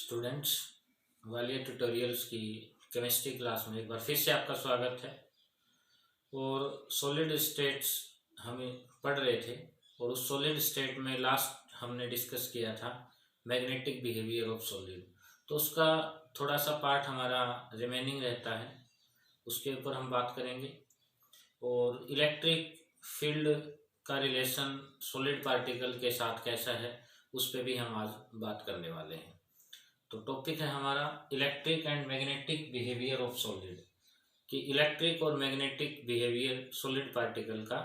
Students, Walia tutorials की chemistry class में एक बार फिर से आपका स्वागत है। और सॉलिड स्टेट्स हमें पढ़ रहे थे और उस सॉलिड स्टेट में लास्ट हमने डिस्कस किया था मैग्नेटिक बिहेवियर ऑफ सॉलिड। तो उसका थोड़ा सा पार्ट हमारा रिमेनिंग रहता है, उसके ऊपर हम बात करेंगे। और इलेक्ट्रिक फील्ड का रिलेशन सॉलिड पार्टिकल के साथ कैसा है उस पर भी हम आज बात करने वाले हैं। तो टॉपिक है हमारा electric and magnetic behaviour of solid, कि इलेक्ट्रिक और मैग्नेटिक बिहेवियर सॉलिड पार्टिकल का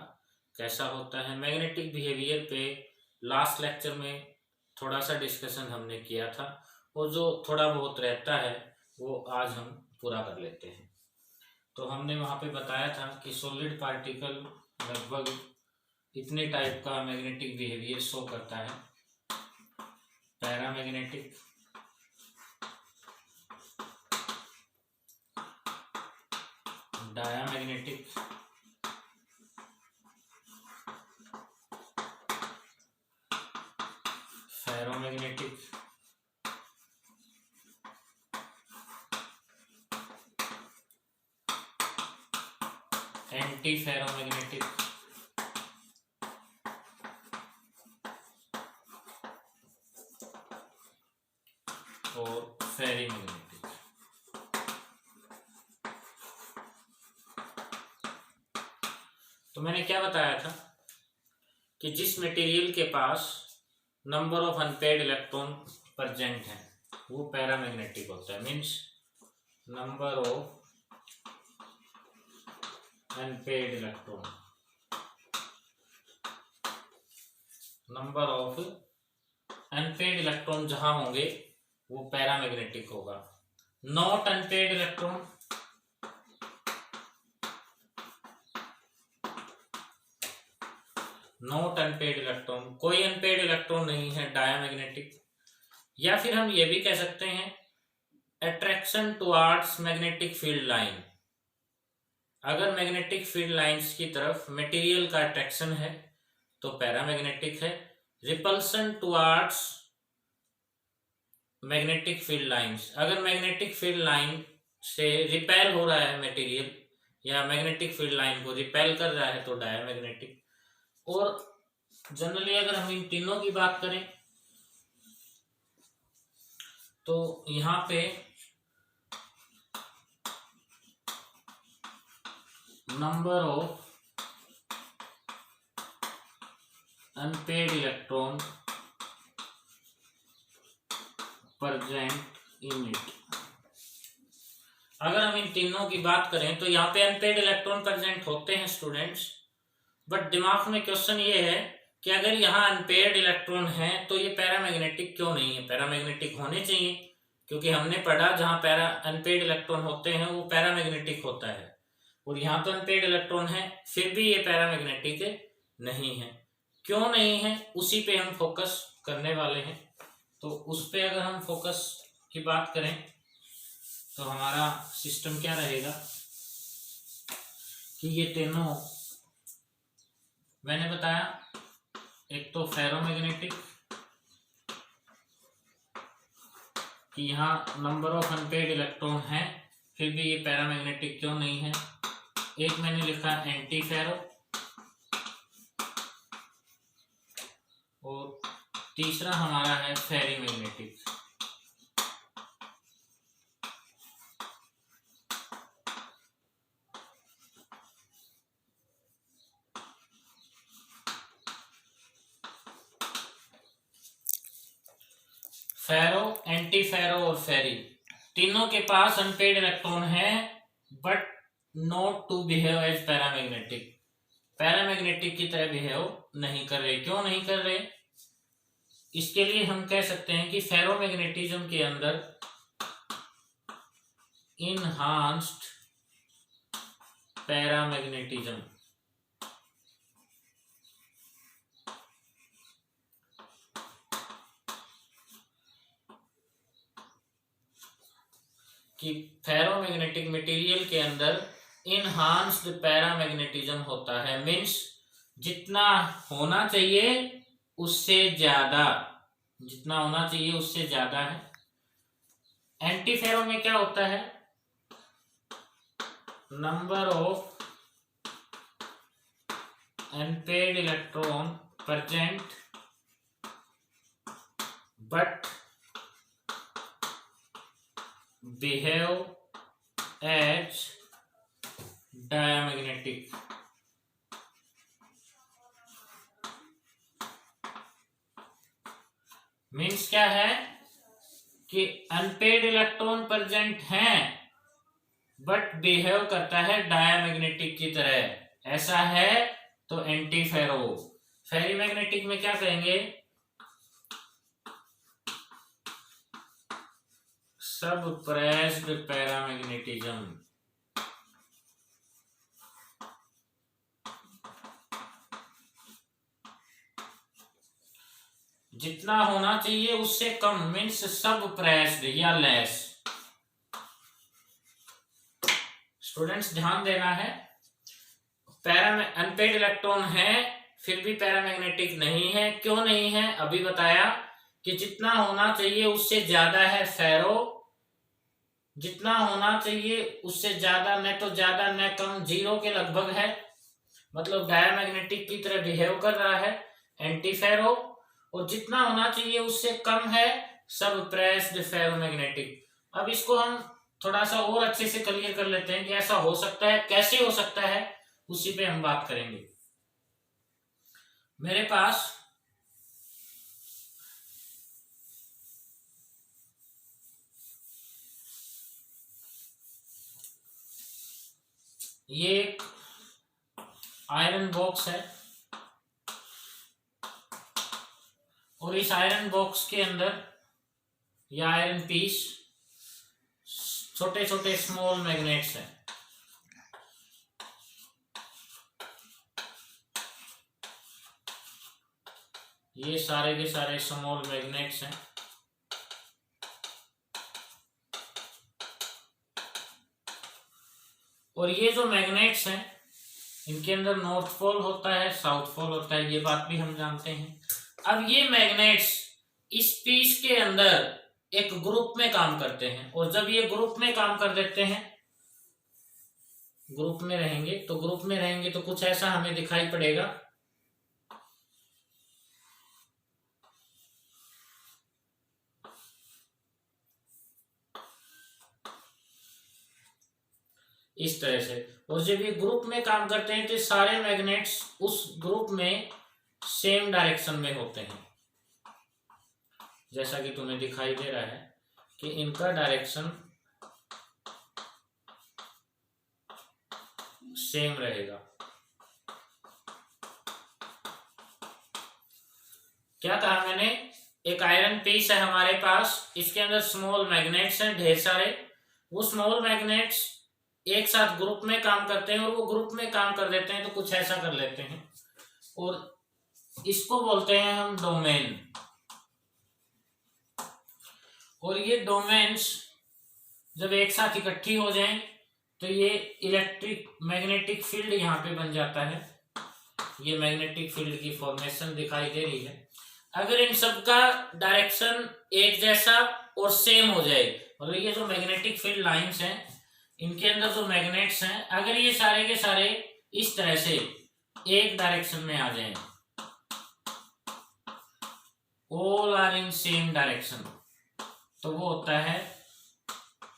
कैसा होता है। मैग्नेटिक बिहेवियर पे लास्ट लेक्चर में थोड़ा सा डिस्कशन हमने किया था और जो थोड़ा बहुत रहता है वो आज हम पूरा कर लेते हैं। तो हमने वहाँ पे बताया था कि सॉलिड पार्टिकल लगभग इतने टाइप का मैग्नेटिक बिहेवियर शो करता है। Paramagnetic, diamagnetic, ferromagnetic, anti ferromagnetic और फेरीमैग्नेटिक। तो मैंने क्या बताया था कि जिस मटेरियल के पास number of unpaired electron present है वो पैरामैग्नेटिक होता है। Means number of unpaired electron, number of unpaired electron जहां होंगे वो पैरामैग्नेटिक होगा। Not unpaired electron, not unpaired electron, कोई अनपेयर्ड इलेक्ट्रॉन नहीं है, डायामैग्नेटिक। या फिर हम ये भी कह सकते हैं attraction towards magnetic field line. अगर मैग्नेटिक फील्ड लाइंस की तरफ मटेरियल का अट्रैक्शन है तो पैरामैग्नेटिक है। Repulsion towards magnetic field lines, अगर मैग्नेटिक फील्ड लाइन से रिपेल हो रहा है मटेरियल या मैग्नेटिक फील्ड लाइन को रिपेल कर रहा है तो डायामैग्नेटिक। और जनरली अगर हम इन तीनों की बात करें तो यहाँ पे number of unpaired electron present in it, अगर हम इन तीनों की बात करें तो यहाँ पे अनपेयर्ड इलेक्ट्रॉन प्रेजेंट होते हैं स्टूडेंट्स। बट दिमाग में क्वेश्चन ये है कि अगर यहाँ अनपेयर्ड इलेक्ट्रॉन है तो ये पैरामैग्नेटिक क्यों नहीं है। पैरामैग्नेटिक होने चाहिए, क्योंकि हमने पढ़ा जहाँ अनपेयर्ड इलेक्ट्रॉन होते हैं वो पैरामैग्नेटिक होता है। और यहाँ तो अनपेयर्ड इलेक्ट्रॉन है फिर भी ये पैरामैग्नेटिक नहीं है। क्यों नहीं है उसी पे हम फोकस करने वाले हैं। तो उस पे अगर हम फोकस की बात करें तो हमारा सिस्टम क्या रहेगा कि ये तीनों मैंने बताया, एक तो फेरोमैग्नेटिक कि यहाँ नंबर ऑफ अनपेयर्ड इलेक्ट्रॉन है फिर भी ये पैरामैग्नेटिक क्यों नहीं है। एक मैंने लिखा एंटी फेरो और तीसरा हमारा है फेरीमैग्नेटिक। फेरो, एंटी फेरो और फेरी तीनों के पास अनपेयर्ड इलेक्ट्रॉन है but not to behave as paramagnetic, paramagnetic की तरह बिहेव नहीं कर रहे। क्यों नहीं कर रहे, इसके लिए हम कह सकते हैं कि फेरोमैग्नेटिज्म के अंदर इनहांस्ड पैरामैग्नेटिज्म, कि फेरोमैग्नेटिक मटेरियल के अंदर इनहांस्ड पैरामैग्नेटिज्म होता है। मीन्स जितना होना चाहिए उससे ज्यादा, जितना होना चाहिए उससे ज्यादा है। एंटी फेरो में क्या होता है, number of unpaid electron present but behave as diamagnetic. Means क्या है कि अनपेड इलेक्ट्रॉन प्रेजेंट हैं बट बिहेव करता है डायमैग्नेटिक की तरह, ऐसा है तो एंटी फेरो। फेरीमैग्नेटिक में क्या कहेंगे, सबप्रेस्ड पैरामैग्नेटिज्म। जितना होना चाहिए उससे कम मीन्स सबप्रेस्ड या लेस। स्टूडेंट्स ध्यान देना है, अनपेड इलेक्ट्रॉन है फिर भी पैरामैग्नेटिक नहीं है। क्यों नहीं है, अभी बताया कि जितना होना चाहिए उससे ज्यादा है फेरो, जितना होना चाहिए उससे ज्यादा, न तो ज्यादा न कम, जीरो के लगभग है, मतलब डायमैग्नेटिक की तरह बिहेव कर रहा है एंटी फेरो। और जितना होना चाहिए उससे कम है सबप्रेस्ड फेरोमैग्नेटिक। अब इसको हम थोड़ा सा और अच्छे से क्लियर कर लेते हैं कि ऐसा हो सकता है, कैसे हो सकता है, उसी पे हम बात करेंगे। मेरे पास ये एक आयरन बॉक्स है और इस आयरन बॉक्स के अंदर या आयरन पीस छोटे छोटे स्मॉल मैग्नेट्स हैं। ये सारे के सारे स्मॉल मैग्नेट्स हैं। और ये जो मैग्नेट्स हैं इनके अंदर नॉर्थ पोल होता है, साउथ पोल होता है, ये बात भी हम जानते हैं। अब ये मैग्नेट्स इस पीस के अंदर एक ग्रुप में काम करते हैं और जब ये ग्रुप में काम कर देते हैं, ग्रुप में रहेंगे तो कुछ ऐसा हमें दिखाई पड़ेगा। इस तरह से। और जब ये ग्रुप में काम करते हैं तो सारे मैग्नेट्स उस ग्रुप में सेम डायरेक्शन में होते हैं, जैसा कि तुम्हें दिखाई दे रहा है कि इनका डायरेक्शन सेम रहेगा। क्या कहा मैंने, एक आयरन पीस है हमारे पास, इसके अंदर स्मॉल मैग्नेट्स हैं ढेर सारे। वो स्मॉल मैग्नेट्स एक साथ ग्रुप में काम करते हैं और वो ग्रुप में काम कर देते हैं तो कुछ ऐसा कर लेते हैं और इसको बोलते हैं हम डोमेन। और ये डोमेन्स जब एक साथ इकट्ठी हो जाएं तो ये इलेक्ट्रिक मैग्नेटिक फील्ड यहाँ पे बन जाता है। ये मैग्नेटिक फील्ड की फॉर्मेशन दिखाई दे रही है। अगर इन सब का डायरेक्शन एक जैसा और सेम हो जाए, मतलब ये जो मैग्नेटिक फील्ड लाइंस हैं इनके अंदर जो मैग्नेट्स हैं, अगर ये सारे के सारे इस तरह से एक डायरेक्शन में आ जाएं, all are in same direction, तो वो होता है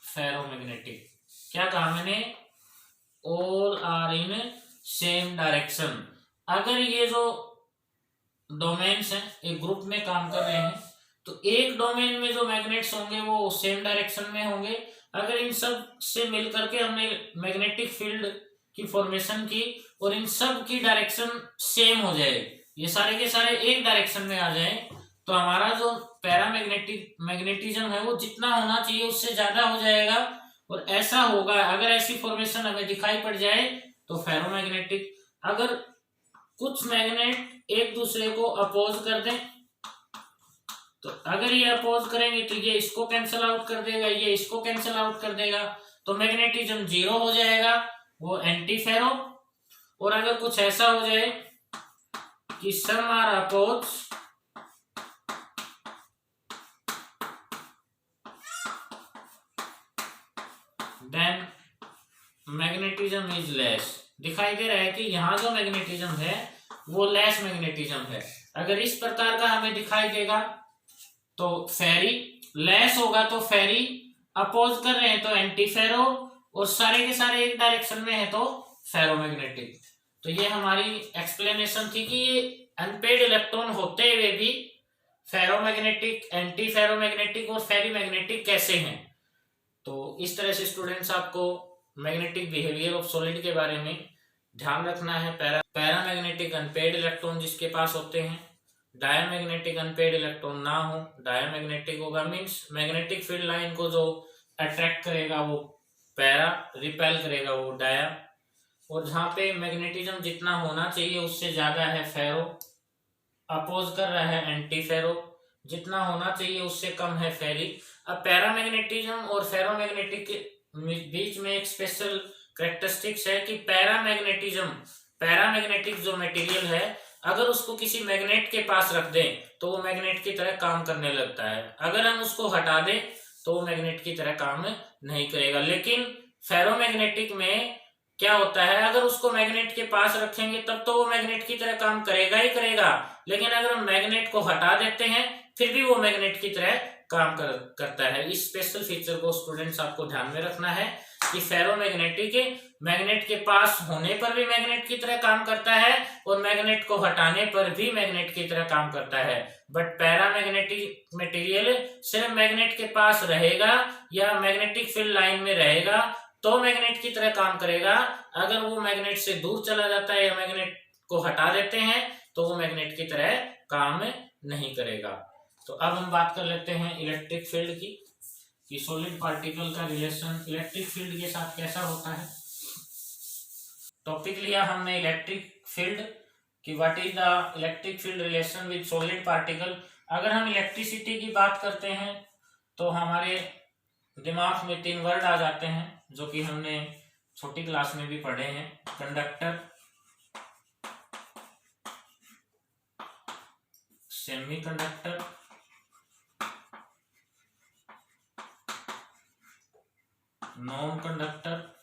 फेरोमैग्नेटिक। क्या कहा मैंने, all are in same direction. अगर ये जो डोमेन्स हैं एक ग्रुप में काम कर रहे हैं तो एक डोमेन में जो मैग्नेट्स होंगे वो सेम डायरेक्शन में होंगे। अगर इन सब से मिलकर के हमने मैग्नेटिक फील्ड की फॉर्मेशन की और इन सब की डायरेक्शन सेम हो जाए, ये सारे के सारे एक डायरेक्शन में आ जाए, तो हमारा जो मैग्नेटिज्म है वो जितना होना चाहिए उससे ज्यादा हो जाएगा। और ऐसा होगा, अगर ऐसी फॉर्मेशन हमें दिखाई पड़ जाए तो फेरोमैग्नेटिक। अगर कुछ मैग्नेट एक दूसरे को अपोज कर दें, तो अगर ये अपोज करेंगे तो ये इसको कैंसिल आउट कर देगा, ये इसको कैंसिल आउट कर देगा, तो मैग्नेटिज्म जीरो हो जाएगा, वो एंटी फेरो। और अगर कुछ ऐसा हो जाए कि some are oppose then magnetism is less. दिखाई दे रहा है कि यहाँ जो मैग्नेटिज्म है वो लेस मैग्नेटिज्म है। अगर इस प्रकार का हमें दिखाई देगा तो फेरी, लेस होगा तो फेरी, अपोज कर रहे हैं तो एंटी फेरो, और सारे के सारे एक डायरेक्शन में है तो फेरोमैग्नेटिक। तो ये हमारी एक्सप्लेनेशन थी कि ये अनपेड इलेक्ट्रॉन होते हुए भी फेरोमैग्नेटिक, एंटी फेरोमैग्नेटिक और फेरीमैग्नेटिक कैसे हैं। तो इस तरह से स्टूडेंट्स आपको मैग्नेटिक बिहेवियर ऑफ सॉलिड के बारे में ध्यान रखना है। पैरामैग्नेटिक अनपेड इलेक्ट्रॉन जिसके पास होते हैं, डायमैग्नेटिक अनपेड इलेक्ट्रॉन ना हो, डायमैग्नेटिक होगा मींस मैग्नेटिक फील्ड लाइन को जो अट्रैक्ट करेगा वो पैरा, रिपेल करेगा वो डाया, और जहां पे मैग्नेटिज्म जितना होना चाहिए उससे ज्यादा है फेरो, अपोज कर रहा है एंटी फेरो, जितना होना चाहिए उससे कम है फेरी। अब पैरामैग्नेटिज्म और फेरोमैग्नेटिक के बीच में एक स्पेशल कैरेक्टरिस्टिक्स है कि पैरामैग्नेटिक जो मटेरियल है अगर उसको किसी मैग्नेट के पास रख दें तो वो मैग्नेट की तरह काम करने लगता है, अगर हम उसको हटा दें तो वो मैग्नेट की तरह काम नहीं करेगा। लेकिन फेरोमैग्नेटिक में क्या होता है, अगर उसको मैग्नेट के पास रखेंगे तब तो वो मैग्नेट की तरह काम करेगा ही करेगा, लेकिन अगर हम मैग्नेट को हटा देते हैं फिर भी वो मैग्नेट की तरह काम करता है। इस स्पेशल फीचर को स्टूडेंट्स आपको ध्यान में रखना है कि फेरोमैग्नेटिक मैग्नेट के पास होने पर भी मैग्नेट की तरह काम करता है और मैग्नेट को हटाने पर भी मैग्नेट की तरह काम करता है। बट पैरामैग्नेटिक मटेरियल सिर्फ मैग्नेट के पास रहेगा या मैग्नेटिक फील्ड लाइन में रहेगा तो मैग्नेट की तरह काम करेगा, अगर वो मैग्नेट से दूर चला जाता है या मैग्नेट को हटा देते हैं तो वो मैग्नेट की तरह काम नहीं करेगा। तो अब हम बात कर लेते हैं इलेक्ट्रिक फील्ड की, कि सॉलिड पार्टिकल का रिलेशन इलेक्ट्रिक फील्ड के साथ कैसा होता है। टॉपिक लिया हमने इलेक्ट्रिक फील्ड कि what is the electric field relation with solid particle. अगर हम इलेक्ट्रिसिटी की बात करते हैं तो हमारे दिमाग में 3 वर्ड आ जाते हैं जो कि हमने छोटी क्लास में भी पढ़े हैं, कंडक्टर, सेमीकंडक्टर, नॉन कंडक्टर,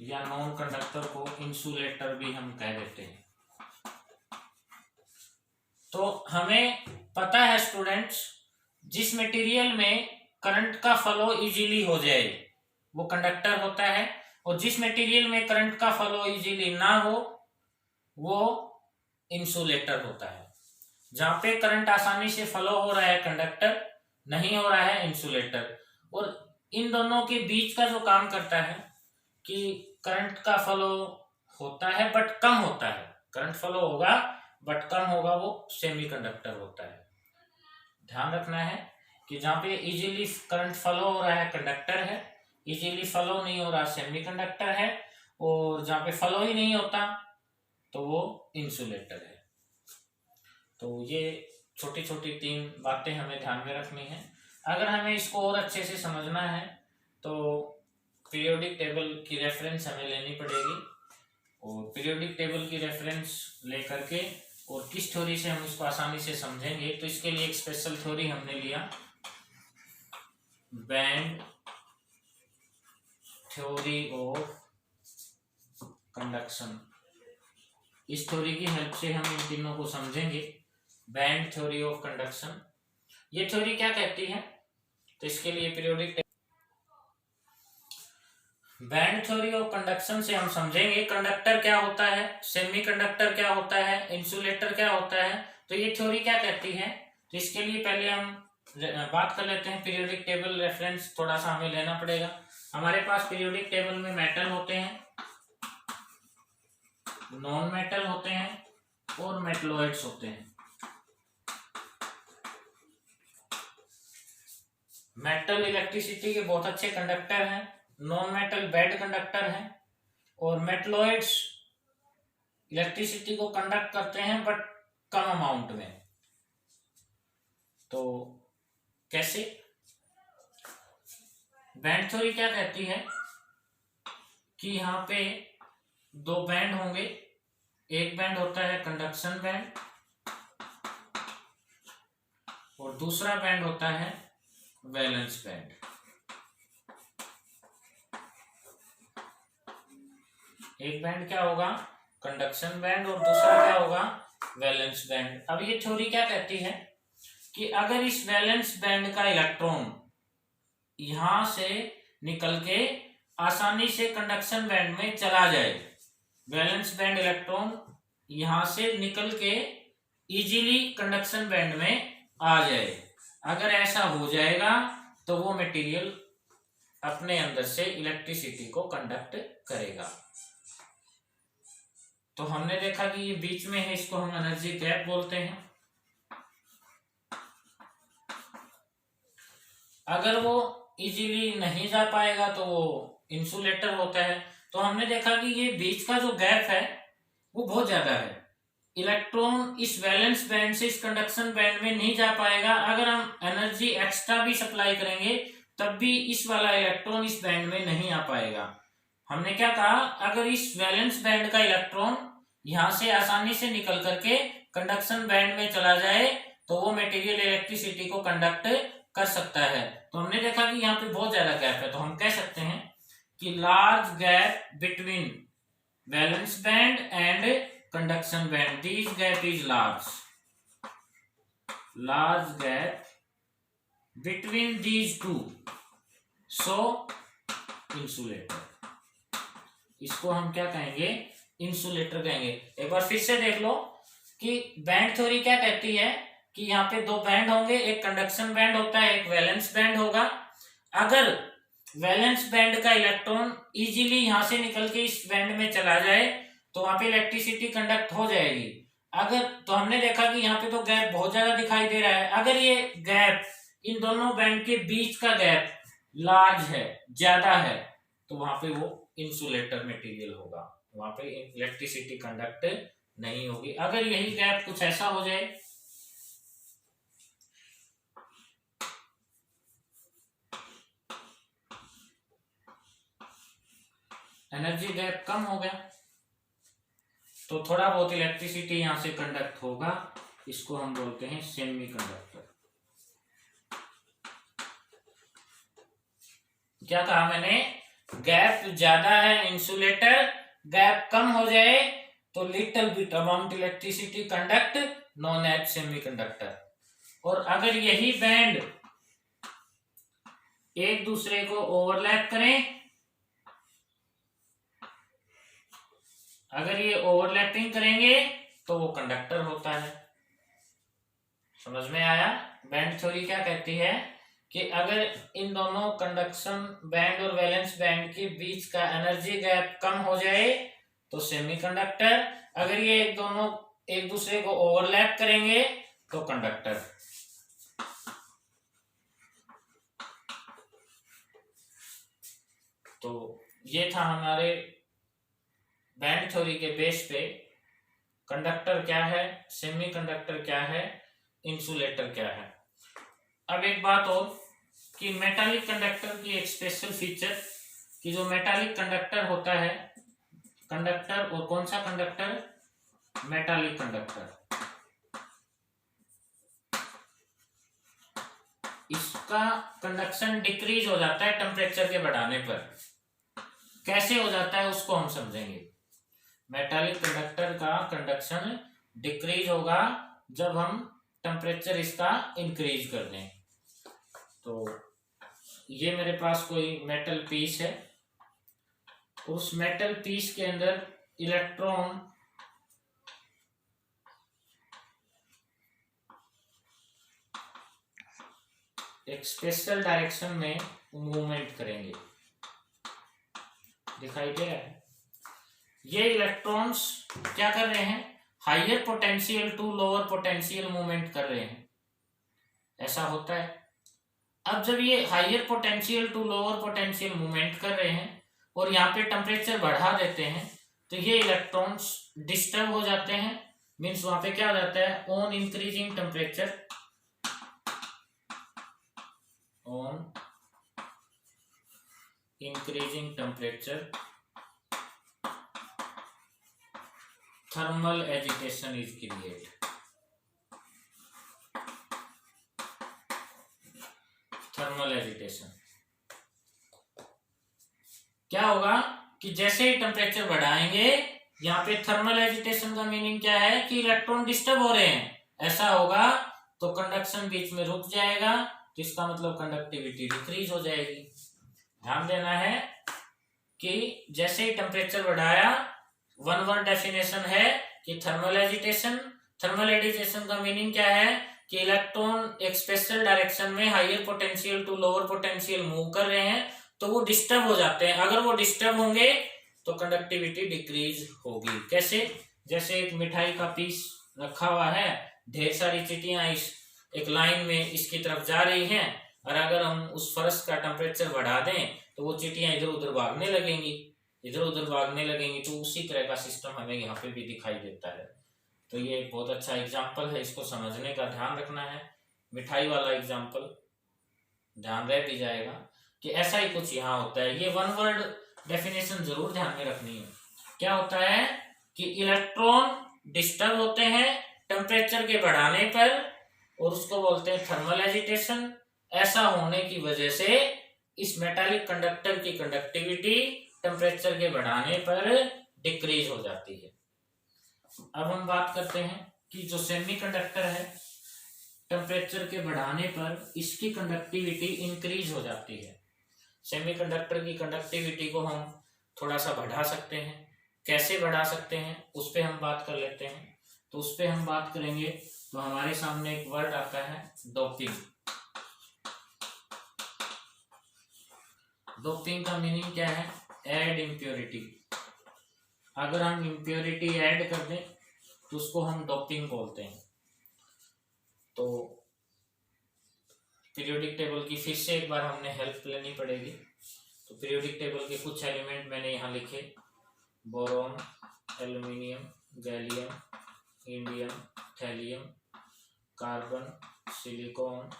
या नॉन कंडक्टर को इंसुलेटर भी हम कह देते हैं। तो हमें पता है स्टूडेंट्स, जिस मटेरियल में करंट का फ्लो इजीली हो जाए वो कंडक्टर होता है, और जिस मटेरियल में करंट का फ्लो इजीली ना हो वो इंसुलेटर होता है। जहां पे करंट आसानी से फ्लो हो रहा है कंडक्टर, नहीं हो रहा है इंसुलेटर। और इन दोनों के बीच का जो काम करता है कि करंट का फ्लो होता है बट कम होता है, करंट फ्लो होगा बट कम होगा, वो सेमीकंडक्टर होता है। ध्यान रखना है कि जहां पे इजीली करंट फ्लो हो रहा है कंडक्टर है, इजीली फ्लो नहीं हो रहा सेमीकंडक्टर है, और जहां पे फ्लो ही नहीं होता तो वो इंसुलेटर है। तो ये छोटी छोटी 3 बातें हमें ध्यान में रखनी है। अगर हमें इसको और अच्छे से समझना है तो पीरियोडिक टेबल की रेफरेंस हमें लेनी पड़ेगी, और पीरियोडिक टेबल की रेफरेंस लेकर के और किस थ्योरी से हम इसको आसानी से समझेंगे, तो इसके लिए एक स्पेशल थ्योरी हमने लिया, बैंड थ्योरी ऑफ कंडक्शन। इस थ्योरी की हेल्प से हम इन तीनों को समझेंगे। बैंड थ्योरी ऑफ कंडक्शन, ये थ्योरी क्या कहती है, तो इसके लिए periodic band theory of conduction से हम समझेंगे कंडक्टर क्या होता है, सेमीकंडक्टर क्या होता है, इंसुलेटर क्या होता है। तो ये थ्योरी क्या कहती है, तो इसके लिए पहले हम बात कर लेते हैं पीरियोडिक टेबल रेफरेंस थोड़ा सा हमें लेना पड़ेगा। हमारे पास पीरियोडिक टेबल में मेटल होते हैं, नॉन मेटल होते हैं और मेटलॉइड्स होते हैं। मेटल इलेक्ट्रिसिटी के बहुत अच्छे कंडक्टर हैं, नॉन मेटल बैड कंडक्टर हैं, और मेटलॉइड्स इलेक्ट्रिसिटी को कंडक्ट करते हैं बट कम अमाउंट में। तो कैसे, बैंड थ्योरी क्या कहती है कि यहाँ पे 2 बैंड होंगे, एक बैंड होता है कंडक्शन बैंड और दूसरा बैंड होता है वैलेंस बैंड। एक बैंड क्या होगा, कंडक्शन बैंड, और दूसरा क्या होगा, वैलेंस बैंड। अब ये थ्योरी क्या कहती है कि अगर इस वैलेंस बैंड का इलेक्ट्रॉन यहां से निकल के आसानी से कंडक्शन बैंड में चला जाए, वैलेंस बैंड इलेक्ट्रॉन यहां से निकल के इजीली कंडक्शन बैंड में आ जाए, अगर ऐसा हो जाएगा तो वो मटेरियल अपने अंदर से इलेक्ट्रिसिटी को कंडक्ट करेगा। तो हमने देखा कि ये बीच में है, इसको हम एनर्जी गैप बोलते हैं। अगर वो इजीली नहीं जा पाएगा तो वो इंसुलेटर होता है। तो हमने देखा कि ये बीच का जो गैप है वो बहुत ज्यादा है, इलेक्ट्रॉन इस वैलेंस बैंड से इस कंडक्शन बैंड में नहीं जा पाएगा। अगर हम एनर्जी एक्स्ट्रा भी सप्लाई करेंगे तब भी इस वाला इलेक्ट्रॉन इस बैंड में नहीं आ पाएगा। हमने क्या कहा, अगर इस वैलेंस बैंड का इलेक्ट्रॉन यहां से आसानी से निकल करके कंडक्शन बैंड में चला जाए तो वो मटेरियल इलेक्ट्रिसिटी को कंडक्ट कर सकता है। तो हमने देखा कि यहाँ पे बहुत ज्यादा गैप है, तो हम कह सकते हैं कि large gap between valence band and conduction band, this gap is large, large gap between these two, so insulator. इसको हम क्या कहेंगे, इंसुलेटर कहेंगे। एक बार फिर से देख लो कि बैंड थ्योरी क्या कहती है कि यहाँ पे दो बैंड होंगे, एक कंडक्शन बैंड होता है, एक वैलेंस बैंड होगा। अगर वैलेंस बैंड का इलेक्ट्रॉन इजीली यहां से निकल के इस बैंड में चला जाए तो वहां पे इलेक्ट्रिसिटी कंडक्ट हो जाएगी। अगर, तो हमने देखा कि यहाँ पे तो गैप बहुत ज्यादा दिखाई दे रहा है, अगर ये गैप इन दोनों बैंड के बीच का गैप लार्ज है, ज्यादा है, तो वहां पे वो इंसुलेटर मटेरियल होगा, वहां पे इलेक्ट्रिसिटी कंडक्ट नहीं होगी। अगर यही गैप कुछ ऐसा हो जाए, एनर्जी गैप कम हो गया तो थोड़ा बहुत इलेक्ट्रिसिटी यहां से कंडक्ट होगा, इसको हम बोलते हैं सेमी कंडक्टर। क्या कहा मैंने, गैप ज्यादा है इंसुलेटर, गैप कम हो जाए तो little bit amount electricity conduct, known as semiconductor. और अगर यही बैंड एक दूसरे को ओवरलैप करें, अगर ये ओवरलैपिंग करेंगे तो वो कंडक्टर होता है। समझ में आया, बैंड थ्योरी क्या कहती है कि अगर इन दोनों कंडक्शन बैंड और वैलेंस बैंड के बीच का एनर्जी गैप कम हो जाए तो सेमीकंडक्टर, अगर ये दोनों एक दूसरे को ओवरलैप करेंगे तो कंडक्टर। तो ये था हमारे बैंड थ्योरी के बेस पे कंडक्टर क्या है, सेमीकंडक्टर क्या है, इंसुलेटर क्या है। अब एक बात और कि मेटालिक कंडक्टर की एक स्पेशल फीचर कि जो मेटालिक कंडक्टर होता है, कंडक्टर, और कौन सा कंडक्टर, मेटालिक कंडक्टर, इसका कंडक्शन डिक्रीज हो जाता है टेम्परेचर के बढ़ाने पर। कैसे हो जाता है उसको हम समझेंगे। मेटालिक कंडक्टर का कंडक्शन डिक्रीज होगा जब हम टेम्परेचर इसका इंक्रीज कर दें। तो ये मेरे पास कोई मेटल पीस है, उस मेटल पीस के अंदर इलेक्ट्रॉन एक स्पेशल डायरेक्शन में मूवमेंट करेंगे, दिखाई दे रहा है। ये इलेक्ट्रॉन्स क्या कर रहे हैं, higher potential to lower potential movement कर रहे हैं, ऐसा होता है। अब जब ये higher potential to lower potential movement कर रहे हैं और यहाँ पे टेम्परेचर बढ़ा देते हैं तो ये इलेक्ट्रॉन्स डिस्टर्ब हो जाते हैं। मीन्स वहां पे क्या हो जाता है, on increasing temperature, on increasing temperature thermal agitation is created। Thermal agitation क्या होगा कि जैसे ही टेम्परेचर बढ़ाएंगे, यहाँ पे थर्मल एजिटेशन का मीनिंग क्या है कि इलेक्ट्रॉन डिस्टर्ब हो रहे हैं, ऐसा होगा तो कंडक्शन बीच में रुक जाएगा, तो इसका मतलब कंडक्टिविटी डिक्रीज हो जाएगी। ध्यान देना है कि जैसे ही टेम्परेचर बढ़ाया, वन वर्ड डेफिनेशन है कि थर्मल एजिटेशन। थर्मल एजिटेशन का मीनिंग क्या है कि इलेक्ट्रॉन एक स्पेशल डायरेक्शन में higher potential to lower potential move कर रहे हैं, तो वो डिस्टर्ब हो जाते हैं। अगर वो डिस्टर्ब होंगे तो कंडक्टिविटी डिक्रीज होगी। कैसे? जैसे एक मिठाई का पीस रखा हुआ है, ढेर सारी चींटियां इस एक लाइन में इसकी तरफ जा रही हैं, और अगर हम उस फर्श का टेम्परेचर बढ़ा दें तो वो चींटियां इधर उधर भागने लगेंगी, तो उसी तरह का सिस्टम हमें यहाँ पे भी दिखाई देता है। तो ये एक बहुत अच्छा एग्जाम्पल है, इसको समझने का ध्यान रखना है। मिठाई वाला एग्जाम्पल ध्यान रह भी जाएगा कि ऐसा ही कुछ यहाँ होता है। ये वन वर्ड डेफिनेशन जरूर ध्यान में रखनी है। क्या होता है कि इलेक्ट्रॉन डिस्टर्ब होते हैं टेम्परेचर के बढ़ाने पर, और उसको बोलते हैं थर्मल एजिटेशन। ऐसा होने की वजह से इस मेटालिक कंडक्टर की कंडक्टिविटी टेम्परेचर के बढ़ाने पर डिक्रीज हो जाती है। अब हम बात करते हैं कि जो सेमीकंडक्टर है, टेम्परेचर के बढ़ाने पर इसकी कंडक्टिविटी इंक्रीज हो जाती है। सेमीकंडक्टर की कंडक्टिविटी को हम थोड़ा सा बढ़ा सकते हैं। कैसे बढ़ा सकते हैं उस पर हम बात कर लेते हैं। तो उस पर हम बात करेंगे तो हमारे सामने एक वर्ड आता है डोपिंग। डोपिंग का मीनिंग क्या है? Add impurity. अगर हम इम्प्योरिटी ऐड कर दें तो उसको हम डोपिंग बोलते हैं। तो पीरियोडिक टेबल की फिर से एक बार हमने हेल्प लेनी पड़ेगी। तो पीरियोडिक टेबल के कुछ एलिमेंट मैंने यहाँ लिखे: boron, aluminium, gallium, indium, thallium, carbon, silicon,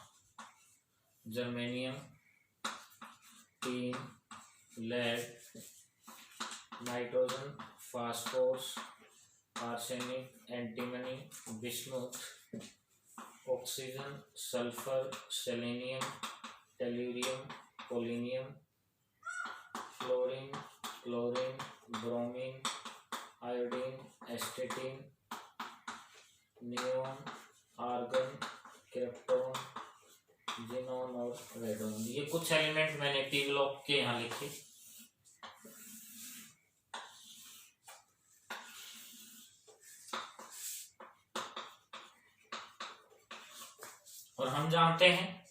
germanium, tin, lead, nitrogen, phosphorus, arsenic, antimony, bismuth, oxygen, sulphur, selenium, tellurium, polonium, fluorine, chlorine, bromine, iodine, astatine, neon, argon, krypton, xenon और radon. ये कुछ element मैंने P block के यहाँ लिखे। और हम जानते हैं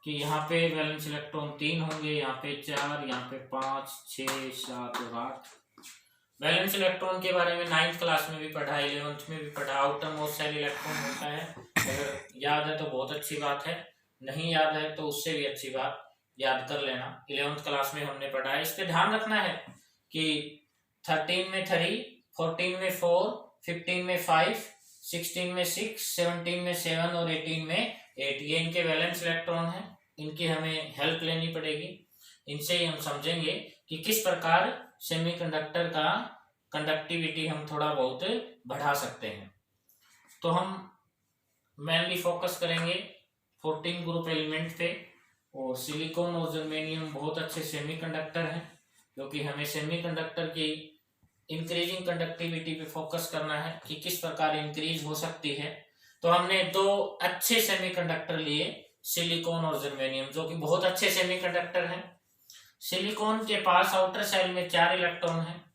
कि यहाँ पे वैलेंस इलेक्ट्रॉन 3 होंगे, यहाँ पे 4, यहाँ पे 5, 6, 7 और 8। वैलेंस इलेक्ट्रॉन के बारे में 9th क्लास में भी पढ़ा, 11th में भी पढ़ा। आउटर मोस्ट शेल इलेक्ट्रॉन होता है। अगर याद है तो बहुत अच्छी बात है, नहीं याद है तो उससे भी अच्छी बात, याद कर लेना। 11th क्लास में हमने पढ़ा है। इस पे ध्यान रखना है कि 13 में 3, 14 में 4, 15 में 5, 16 में 6, 17 में 7 और 18 में 8। ये इनके वैलेंस इलेक्ट्रॉन है, इनकी हमें हेल्प लेनी पड़ेगी। इनसे ही हम समझेंगे कि किस प्रकार सेमीकंडक्टर का कंडक्टिविटी हम थोड़ा बहुत बढ़ा सकते हैं। तो हम मेनली फोकस करेंगे 14 ग्रुप एलिमेंट पे। और सिलिकॉन और जर्मेनियम बहुत अच्छे सेमीकंडक्टर हैं, क्योंकि हमें सेमीकंडक्टर की इंक्रीजिंग कंडक्टिविटी पे फोकस करना है कि किस प्रकार इंक्रीज हो सकती है। तो हमने 2 अच्छे सेमीकंडक्टर लिए, सिलिकॉन और जर्मेनियम, जो कि बहुत अच्छे सेमीकंडक्टर हैं। सिलिकॉन के पास आउटर शेल में 4 इलेक्ट्रॉन हैं।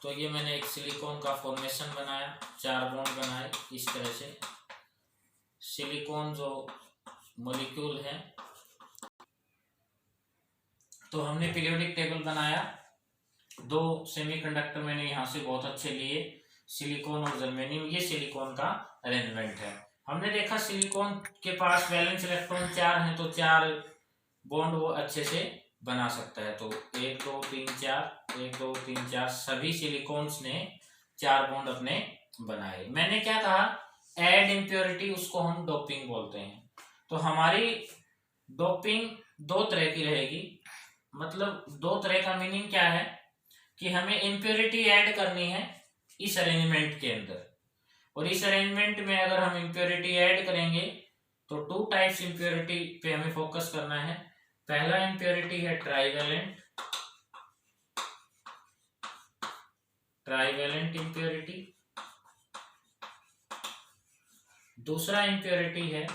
तो ये मैंने एक सिलिकॉन का फॉर्मेशन बनाया, 4 बॉन्ड बनाए इस तरह से। सिलिकॉन जो मॉलिक्यूल है, तो हमने पीरियोडिक टेबल बनाया। 2 सेमीकंडक्टर मैंने यहाँ से बहुत अच्छे लिए, सिलिकॉन और जर्मेनियम। ये सिलिकॉन का अरेंजमेंट है। हमने देखा सिलिकॉन के पास वैलेंस इलेक्ट्रॉन 4 हैं, तो 4 बॉन्ड वो अच्छे से बना सकता है। तो 1 2 3 4, 1 2 3 4, सभी सिलिकॉन्स ने 4 बॉन्ड अपने बनाए। मैंने क्या कहा? ऐड इम्प्योरिटी, उसको हम डोपिंग बोलते हैं। तो हमारी डोपिंग 2 तरह की रहेगी। मतलब 2 तरह का मीनिंग क्या है कि हमें इम्प्योरिटी ऐड करनी है इस अरेंजमेंट के अंदर। और इस अरेंजमेंट में अगर हम इम्प्योरिटी ऐड करेंगे तो 2 टाइप्स इम्प्योरिटी पे हमें फोकस करना है। पहला इम्प्योरिटी है ट्राइवेलेंट, ट्राईवैलेंट इम्प्योरिटी। दूसरा इम्प्योरिटी है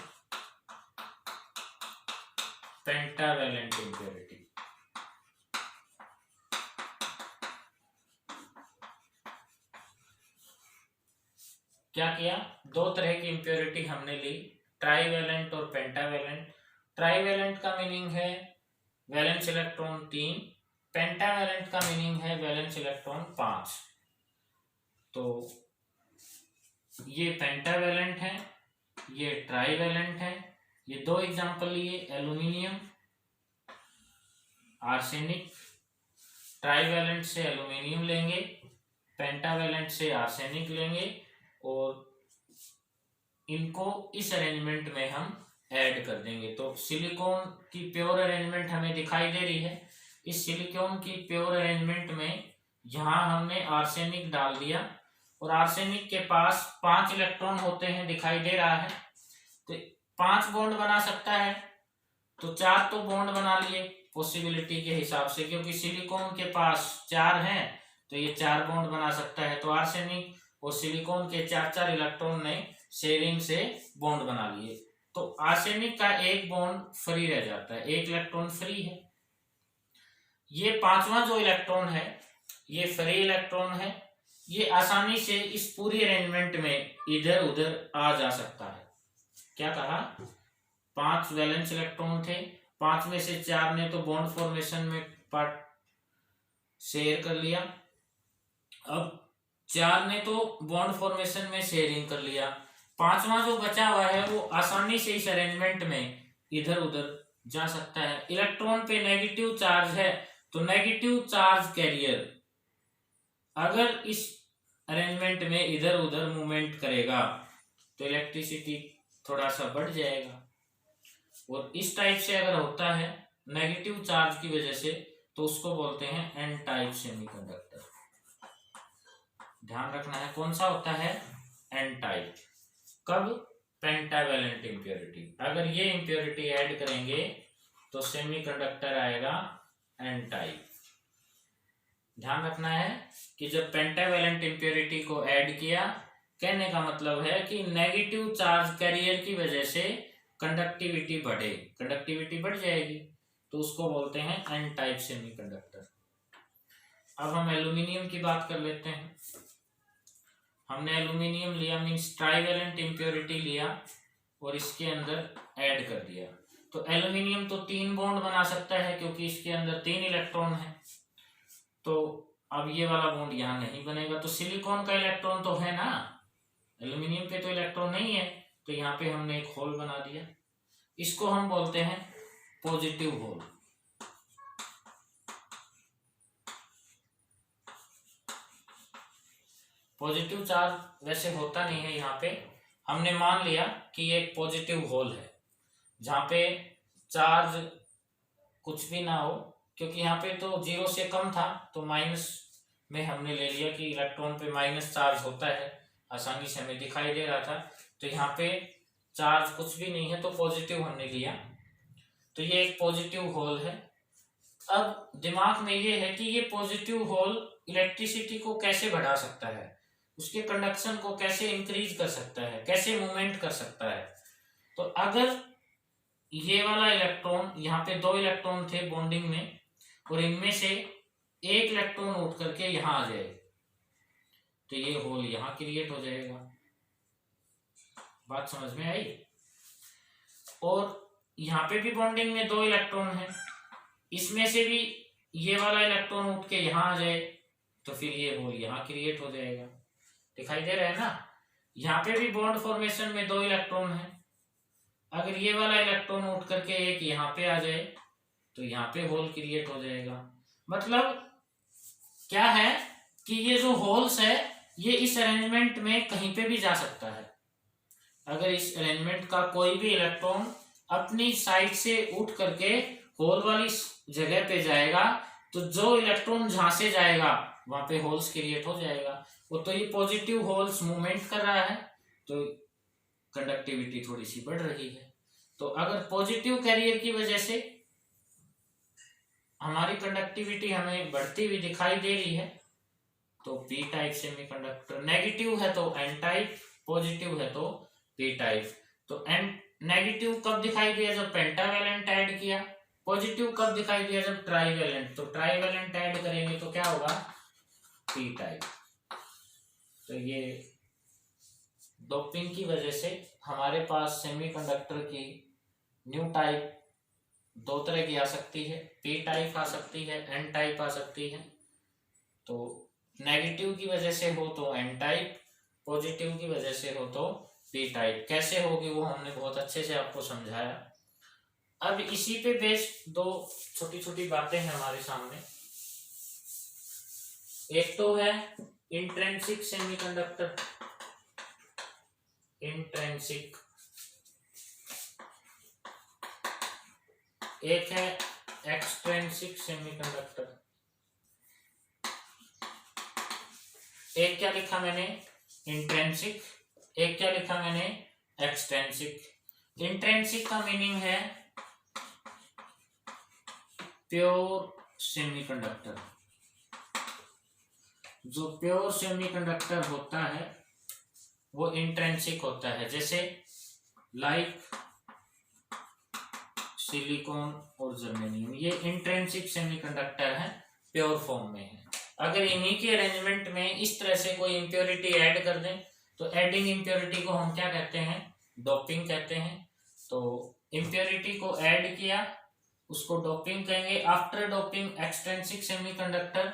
पेंटावैलेंट इम्प्योरिटी। क्या किया, दो तरह की इम्प्योरिटी हमने ली, ट्राईवैलेंट और पेंटावैलेंट। ट्राईवैलेंट का मीनिंग है वैलेंस इलेक्ट्रॉन 3, पेंटावैलेंट का मीनिंग है वैलेंस इलेक्ट्रॉन 5। तो ये पेंटावैलेंट है, ये ट्राईवैलेंट है। ये दो एग्जांपल लिए, एल्यूमिनियम, आर्सेनिक। ट्राईवैलेंट से एल्यूमिनियम लेंगे, पेंटावैलेंट से आर्सेनिक लेंगे और इनको इस अरेंजमेंट में हम ऐड कर देंगे। तो सिलिकॉन की प्योर अरेंजमेंट हमें दिखाई दे रही है। इस सिलिकॉन की प्योर अरेंजमेंट में यहाँ हमने आर्सेनिक डाल दिया और आर्सेनिक के पास 5 इलेक्ट्रॉन होते हैं, दिखाई दे रहा है। तो 5 बॉन्ड बना सकता है, तो 4 तो बॉन्ड बना लिए पॉसिबिलिटी के हिसाब से, क्योंकि सिलिकॉन के पास 4 हैं तो ये 4 बॉन्ड बना सकता है। तो आर्सेनिक और सिलिकॉन के 4-4 इलेक्ट्रॉन ने शेयरिंग से बॉन्ड बना लिए। तो आर्सेनिक का एक बॉन्ड फ्री रह जाता है, एक इलेक्ट्रॉन फ्री है। ये 5वां जो इलेक्ट्रॉन है ये फ्री इलेक्ट्रॉन है, ये आसानी से इस पूरी अरेंजमेंट में इधर उधर आ जा सकता है। क्या कहा, 5 वैलेंस इलेक्ट्रॉन थे, 5 में से 4 ने तो बॉन्ड फॉर्मेशन में पार्ट शेयर कर लिया, अब 4 ने तो बॉन्ड फॉर्मेशन में शेयरिंग कर लिया, 5वां जो बचा हुआ है वो आसानी से इस अरेंजमेंट में इधर उधर जा सकता है। इलेक्ट्रॉन पे नेगेटिव चार्ज है, तो नेगेटिव चार्ज कैरियर अगर इस अरेंजमेंट में इधर उधर मूवमेंट करेगा तो इलेक्ट्रिसिटी थोड़ा सा बढ़ जाएगा। और इस टाइप से अगर होता है नेगेटिव चार्ज की वजह से तो उसको बोलते हैं एन टाइप सेमीकंडक्टर। ध्यान रखना है कौन सा होता है, एन टाइप। कब, पेंटावैलेंट इम्प्योरिटी। अगर ये इम्प्योरिटी ऐड करेंगे तो सेमीकंडक्टर आएगा एन टाइप। ध्यान रखना है कि जब पेंटावैलेंट इम्प्योरिटी को ऐड किया, कहने का मतलब है कि नेगेटिव चार्ज कैरियर की वजह से कंडक्टिविटी बढ़े, कंडक्टिविटी बढ़ जाएगी, तो उसको बोलते हैं एन टाइप सेमीकंडक्टर। अब हम एल्यूमिनियम की बात कर लेते हैं। हमने एल्यूमिनियम लिया, मींस ट्राईवैलेंट इम्प्योरिटी लिया और इसके अंदर ऐड कर दिया। तो एल्यूमिनियम तो 3 बॉन्ड बना सकता है क्योंकि इसके अंदर 3 इलेक्ट्रॉन है। तो अब ये वाला बॉन्ड यहाँ नहीं बनेगा, तो सिलिकॉन का इलेक्ट्रॉन तो है ना, एल्यूमिनियम पे तो इलेक्ट्रॉन नहीं है, तो यहाँ पे हमने एक होल बना दिया। इसको हम बोलते हैं पॉजिटिव होल। पॉजिटिव चार्ज वैसे होता नहीं है यहाँ पे, हमने मान लिया कि ये एक पॉजिटिव होल है जहाँ पे चार्ज कुछ भी ना हो, क्योंकि यहाँ पे तो 0 से कम था तो माइनस में हमने ले लिया कि इलेक्ट्रॉन पे माइनस चार्ज होता है, आसानी से हमें दिखाई दे रहा था। तो यहाँ पे चार्ज कुछ भी नहीं है तो पॉजिटिव हमने लिया, तो ये एक पॉजिटिव होल है। अब दिमाग में ये है कि ये पॉजिटिव होल इलेक्ट्रिसिटी को कैसे बढ़ा सकता है, उसके कंडक्शन को कैसे इंक्रीज कर सकता है, कैसे मूवमेंट कर सकता है। तो अगर ये वाला इलेक्ट्रॉन, यहाँ पे 2 इलेक्ट्रॉन थे बॉन्डिंग में और इनमें से एक इलेक्ट्रॉन उठ करके यहाँ आ जाए तो ये होल यहाँ क्रिएट हो जाएगा। बात समझ में आई। और यहाँ पे भी बॉन्डिंग में 2 इलेक्ट्रॉन है, इसमें से भी ये वाला इलेक्ट्रॉन उठ के यहाँ आ जाए तो फिर ये होल यहाँ क्रिएट हो जाएगा। दिखाई दे रहा है ना, यहाँ पे भी बॉन्ड फॉर्मेशन में 2 इलेक्ट्रॉन है, अगर ये वाला इलेक्ट्रॉन उठ करके एक यहाँ पे आ जाए तो यहाँ पे होल क्रिएट हो जाएगा। मतलब क्या है कि ये जो होल्स है ये इस अरेंजमेंट में कहीं पे भी जा सकता है। अगर इस अरेंजमेंट का कोई भी इलेक्ट्रॉन अपनी साइड से उठ करके होल वाली जगह पे जाएगा तो जो इलेक्ट्रॉन जहां से जाएगा वहां पे होल्स क्रिएट हो जाएगा। वो तो ये पॉजिटिव होल्स मूवमेंट कर रहा है तो कंडक्टिविटी थोड़ी सी बढ़ रही है। तो अगर पॉजिटिव कैरियर की वजह से हमारी कंडक्टिविटी हमें बढ़ती हुई दिखाई दे रही है तो पी टाइप सेमीकंडक्टर, नेगेटिव है तो एन टाइप, पॉजिटिव है तो पी टाइप। तो एन नेगेटिव कब दिखाई दिया? जब पेंटावेलेंट ऐड किया। पॉजिटिव कब दिखाई दिया? जब ट्राईवेलेंट। तो ट्राईवेलेंट ऐड करेंगे तो क्या होगा? P type. तो ये डोपिंग की वजह से हमारे पास सेमीकंडक्टर की न्यू टाइप दो तरह की आ सकती है, पी टाइप आ सकती है, एन टाइप आ सकती है। तो नेगेटिव की वजह से हो तो एन टाइप, पॉजिटिव की वजह से हो तो पी टाइप। कैसे होगी वो हमने बहुत अच्छे से आपको समझाया। अब इसी पे बेस्ड दो छोटी छोटी बातें हैं हमारे सामने। एक तो है इंट्रिंसिक सेमीकंडक्टर, इंट्रिंसिक, एक है एक्सट्रिंसिक सेमीकंडक्टर। एक क्या लिखा मैंने? इंट्रिंसिक। एक क्या लिखा मैंने? एक्सट्रिंसिक। इंट्रिंसिक का मीनिंग है प्योर सेमीकंडक्टर। जो प्योर सेमीकंडक्टर होता है वो इंट्रिंसिक होता है, जैसे लाइक सिलिकॉन और जर्मेनियम, ये इंट्रिंसिक सेमीकंडक्टर है, प्योर फॉर्म में है। अगर इन्हीं के अरेंजमेंट में इस तरह से कोई इंप्योरिटी ऐड कर दें तो एडिंग इंप्योरिटी को हम क्या कहते हैं? डोपिंग कहते हैं। तो इंप्योरिटी को ऐड किया, उसको डोपिंग कहेंगे। आफ्टर डोपिंग एक्सट्रिंसिक सेमीकंडक्टर,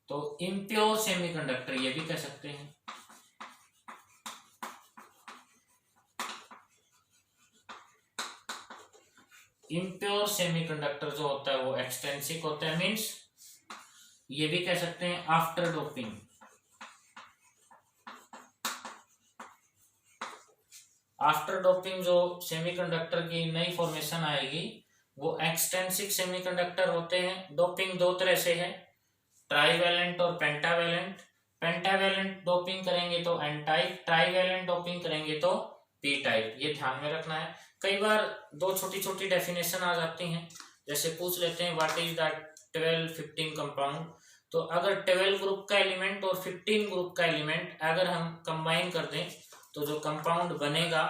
तो इम्प्योर सेमीकंडक्टर ये भी कह सकते हैं। इम्प्योर सेमीकंडक्टर जो होता है वो एक्सट्रिंसिक होता है, मींस ये भी कह सकते हैं आफ्टर डोपिंग। आफ्टर डोपिंग जो सेमीकंडक्टर की नई फॉर्मेशन आएगी वो एक्सट्रिंसिक सेमीकंडक्टर होते हैं। डोपिंग दो तरह से है, ट्राईवेलेंट और पेंटावेलेंट। पेंटावेलेंट डोपिंग करेंगे तो एन टाइप, ट्राईवेलेंट डोपिंग करेंगे तो पी टाइप। ये ध्यान में रखना है। कई बार दो छोटी छोटी डेफिनेशन आ जाती हैं, जैसे पूछ लेते हैं व्हाट इज द 12-15 कंपाउंड। तो अगर 12 ग्रुप का एलिमेंट और 15 ग्रुप का एलिमेंट अगर हम कंबाइन कर दें तो जो कंपाउंड बनेगा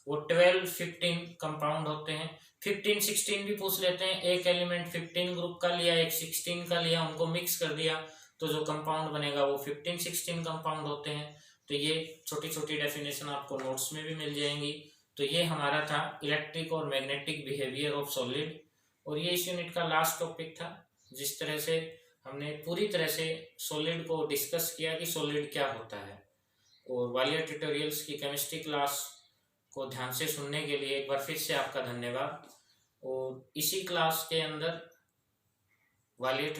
वो 12-15 कंपाउंड होते हैं। 15-16 भी पूछ लेते हैं, एक एलिमेंट 15 ग्रुप का लिया, एक 16 का लिया, उनको मिक्स कर दिया तो जो कंपाउंड बनेगा वो 15-16 कंपाउंड होते हैं। तो ये छोटी छोटी डेफिनेशन आपको नोट्स में भी मिल जाएंगी। तो ये हमारा था इलेक्ट्रिक और मैग्नेटिक बिहेवियर ऑफ सॉलिड, और ये इस यूनिट का लास्ट टॉपिक था। जिस तरह से हमने पूरी तरह से सॉलिड को डिस्कस किया कि सॉलिड क्या होता है। और वालिया ट्यूटोरियल्स की केमिस्ट्री क्लास को ध्यान से सुनने के लिए एक बार फिर से आपका धन्यवाद। और इसी क्लास के अंदर वालिया